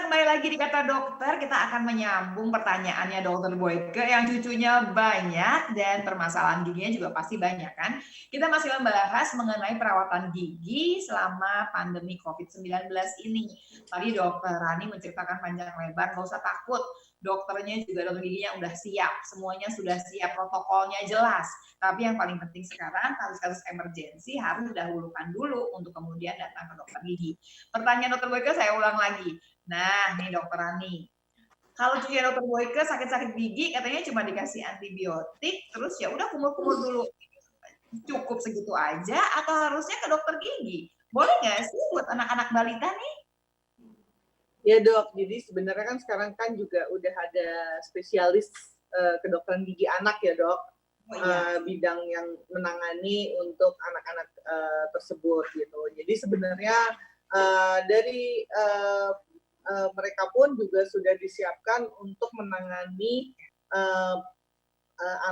kembali lagi di Kata Dokter, kita akan menyambung pertanyaannya Dokter Boyke yang cucunya banyak dan permasalahan giginya juga pasti banyak kan. Kita masih membahas mengenai perawatan gigi selama pandemi COVID-19 ini. Tadi Dokter Rani menceritakan panjang lebar, nggak usah takut. Dokternya juga dokter giginya udah siap, semuanya sudah siap, protokolnya jelas. Tapi yang paling penting sekarang, kasus-kasus emergensi harus didahulukan dulu untuk kemudian datang ke dokter gigi. Pertanyaan Dokter Boyke saya ulang lagi. Nah, nih Dokter Rani, kalau cucunya Dokter Boyke sakit-sakit gigi, katanya cuma dikasih antibiotik, terus ya udah kumur-kumur dulu. Cukup segitu aja atau harusnya ke dokter gigi? Boleh nggak sih buat anak-anak balita nih? Ya dok, jadi sebenarnya kan sekarang kan juga udah ada spesialis kedokteran gigi anak ya dok, bidang yang menangani untuk anak-anak tersebut gitu. Jadi sebenarnya dari mereka pun juga sudah disiapkan untuk menangani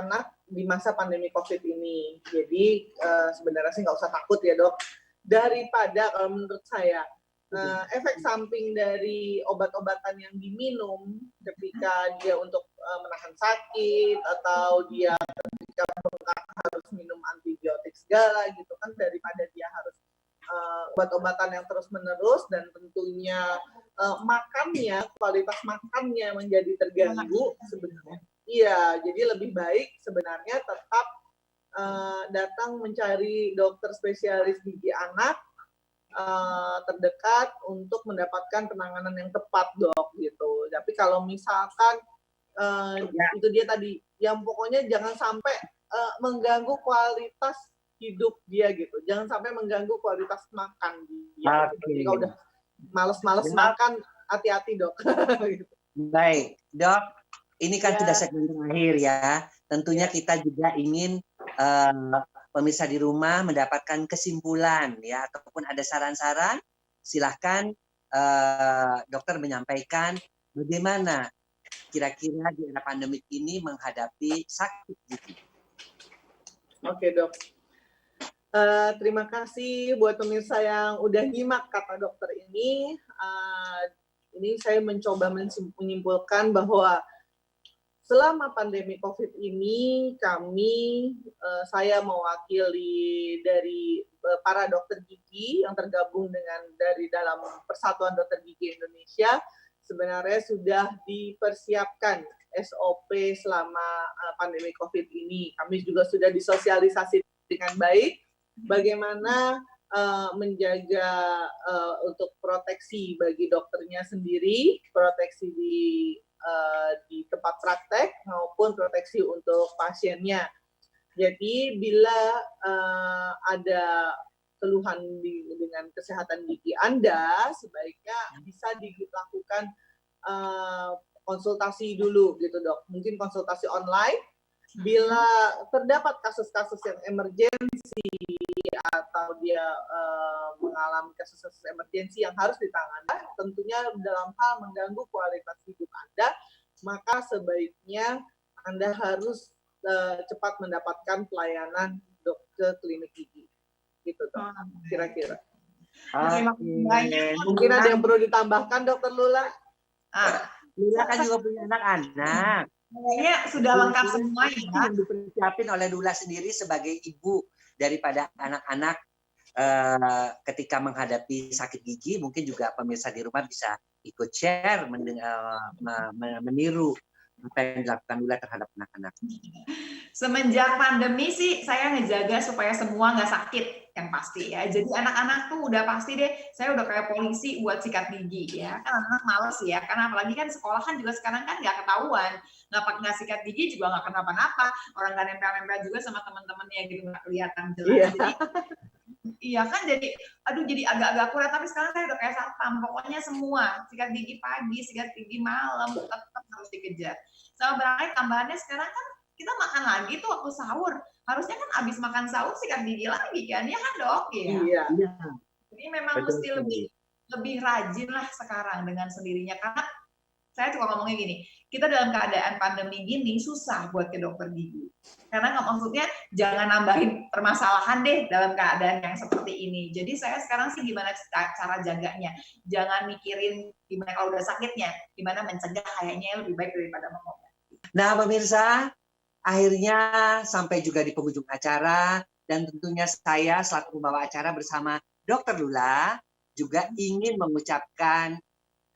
anak di masa pandemi COVID ini. Jadi sebenarnya sih nggak usah takut ya dok. Daripada kalau menurut saya efek samping dari obat-obatan yang diminum ketika dia untuk menahan sakit atau dia ketika bengkak harus minum antibiotik segala gitu kan, daripada dia harus obat-obatan yang terus-menerus dan tentunya makannya, kualitas makannya menjadi terganggu sebenarnya. Iya, jadi lebih baik sebenarnya tetap datang mencari dokter spesialis gigi anak terdekat untuk mendapatkan penanganan yang tepat dok gitu. Tapi kalau misalkan itu dia tadi, yang pokoknya jangan sampai mengganggu kualitas hidup dia gitu. Jangan sampai mengganggu kualitas makan dia. Jika udah males-males makan, hati-hati dok. Gitu. Baik, dok. Ini kan sudah segmen terakhir ya. Tentunya kita juga ingin pemirsa di rumah mendapatkan kesimpulan ya, ataupun ada saran-saran, silahkan dokter menyampaikan bagaimana kira-kira di era pandemik ini menghadapi sakit gigi. Oke dok. Terima kasih buat pemirsa yang udah nyimak Kata Dokter ini. Ini saya mencoba menyimpulkan bahwa selama pandemi COVID ini saya mewakili dari para dokter gigi yang tergabung dari dalam Persatuan Dokter Gigi Indonesia, sebenarnya sudah dipersiapkan SOP selama pandemi COVID ini. Kami juga sudah disosialisasi dengan baik bagaimana menjaga untuk proteksi bagi dokternya sendiri, proteksi di tempat praktek maupun proteksi untuk pasiennya. Jadi bila ada keluhan dengan kesehatan gigi Anda, sebaiknya bisa dilakukan konsultasi dulu gitu dok. Mungkin konsultasi online. Bila terdapat kasus-kasus yang emergensi atau dia mengalami kasus-kasus emergensi yang harus ditangani, tentunya dalam hal mengganggu kualitas hidup Anda, maka sebaiknya Anda harus cepat mendapatkan pelayanan ke klinik gigi. Gitu dok, kira-kira. Mungkin ada yang perlu ditambahkan Dokter Lula? Lula kan juga punya anak-anak. Kayaknya sudah lengkap semua ya. Yang dipersiapin oleh Lula sendiri sebagai ibu daripada anak-anak ketika menghadapi sakit gigi, mungkin juga pemirsa di rumah bisa ikut share, meniru apa yang dilakukan Lula terhadap anak-anak. Semenjak pandemi sih saya ngejaga supaya semua nggak sakit yang pasti ya. Jadi anak-anak tuh udah pasti deh, saya udah kayak polisi buat sikat gigi ya. Kan anak-anak males ya, karena apalagi kan sekolah kan juga sekarang kan nggak ketahuan. Nggak sikat gigi juga nggak kenapa-napa. Orang nggak nempel-nempel juga sama teman-temannya gitu, nggak kelihatan jelas. Yeah. Jadi iya kan jadi, aduh jadi agak-agak kurang. Tapi sekarang saya udah kayak satpam, pokoknya semua sikat gigi pagi, sikat gigi malam, tetap harus dikejar. Sama barangkali tambahannya sekarang kan kita makan lagi tuh waktu sahur. Harusnya kan abis makan sahur sikat gigi lagi kan, ya kan dok? Iya. Jadi memang mesti lebih rajin lah sekarang dengan sendirinya. Karena saya suka ngomongnya gini, kita dalam keadaan pandemi gini susah buat ke dokter gigi. Karena nggak, maksudnya jangan nambahin permasalahan deh dalam keadaan yang seperti ini. Jadi saya sekarang sih gimana cara jaganya. Jangan mikirin gimana kalau udah sakitnya, gimana mencegah, kayaknya lebih baik daripada mengobati. Nah, pemirsa, akhirnya sampai juga di penghujung acara, dan tentunya saya selaku pembawa acara bersama Dr. Lula juga ingin mengucapkan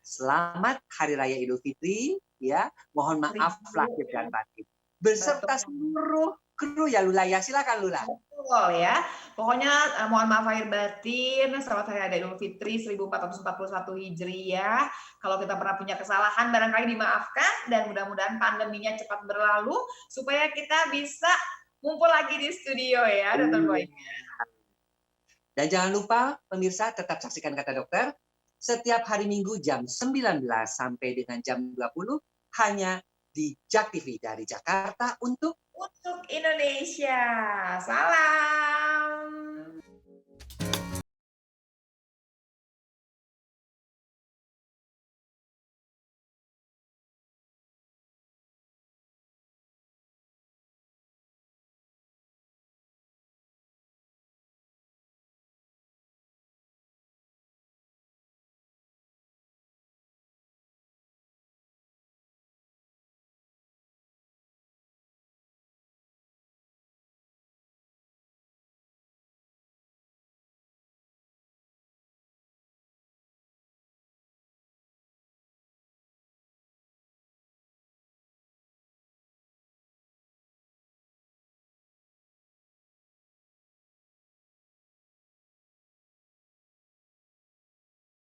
selamat Hari Raya Idul Fitri, ya. Mohon maaf lahir dan batin. Beserta seluruh kru ya Lula ya. Silakan Lula. Betul ya. Pokoknya mohon maaf lahir batin, selamat Hari Raya Idul Fitri 1441 Hijriah. Kalau kita pernah punya kesalahan barangkali dimaafkan, dan mudah-mudahan pandeminya cepat berlalu supaya kita bisa ngumpul lagi di studio ya, Dr. Boy. Dan jangan lupa pemirsa tetap saksikan Kata Dokter setiap hari Minggu jam 19 sampai dengan jam 20 hanya di JAK TV dari Jakarta untuk Indonesia. Salam.